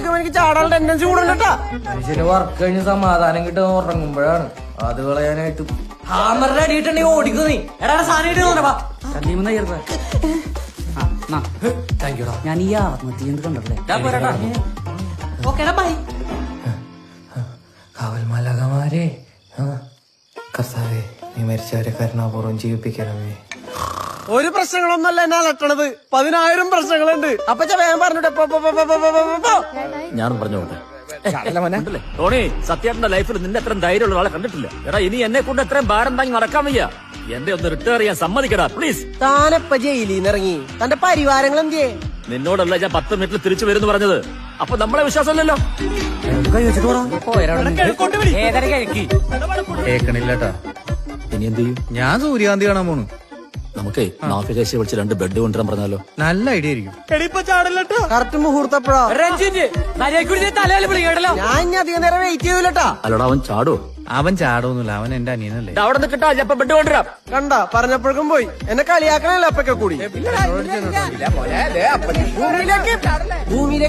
ആലോചിക്കുമ്പോ എനിക്ക് ചാടാൻ ടെൻഡൻസി കൂടുതലട്ടാ. മനുഷ്യന് വർക്ക് കഴിഞ്ഞ് സമാധാനം കിട്ടുന്ന ഉറങ്ങുമ്പോഴാണ്. അത് കളയാനായിട്ട് ഹാമറിന്റെ അടിയിട്ടുണ്ടെങ്കിൽ ഓടിക്കു നീ. എടാ ഞാൻ ഈ ആത്മഹത്യ കണ്ടല്ലേ. കാവൽമാലാകമാരെ കർത്താവേ, നീ മരിച്ചവരെ കരുണാപൂർവ്വം ജീവിപ്പിക്കണമേ. ഒരു പ്രശ്നങ്ങളൊന്നല്ല എന്നെ അലട്ടണത്, 10,000 പ്രശ്നങ്ങളുണ്ട്. അപ്പച്ച വേഗം പറഞ്ഞിട്ട് ഞാൻ പറഞ്ഞോട്ടെ ടോണി, സത്യേട്ടന്റെ ലൈഫിൽ നിന്റെ അത്രയും ധൈര്യമുള്ള ആളെ കണ്ടിട്ടില്ല. എടാ ഇനി എന്നെ കൊണ്ട് എത്രയും ഭാരം താങ്ങി നടക്കാൻ വയ്യ. എന്റെ ഒന്ന് റിട്ടയർ ചെയ്യാൻ സമ്മതിക്കടാ പ്ലീസ്. താനെപ്പ ജയിലിൽ നിന്ന് ഇറങ്ങി, തന്റെ പരിവാരങ്ങൾ എന്തിയേ? നിന്നോടല്ല ഞാൻ 10 മിനിറ്റിൽ തിരിച്ചു വരുന്നു പറഞ്ഞത്. അപ്പൊ നമ്മളെ വിശ്വാസമല്ലല്ലോ. കേക്കണില്ലട്ടാ. ഇനി എന്ത് ചെയ്യും? ഞാൻ സൂര്യകാന്തി കാണാൻ പോണു. നമുക്കേ നാഫികേശി വിളിച്ച് 2 ബെഡ് കൊണ്ടുവരാൻ പറഞ്ഞാലോ? നല്ല ഐഡിയ ആയിരിക്കും. കറക്റ്റ് മുഹൂർത്തപ്പോഴാ. ഞാൻ ഇനി അധികം നേരം വെയിറ്റ് ചെയ്യൂലട്ടാ. അല്ലടാ അവൻ ചാടോ? അവൻ ചാടൊന്നുമില്ല, അവൻ എന്റെ അനിയനല്ലേ. അവിടെ നിൽക്കട്ടാ, ഞാൻ ബെഡ് കൊണ്ടുവരാം. കണ്ട പറഞ്ഞപ്പോഴേക്കും പോയി. എന്നെ കളിയാക്കണല്ലോ അപ്പൊക്കെ കൂടി. ഭൂമിയിലേക്ക്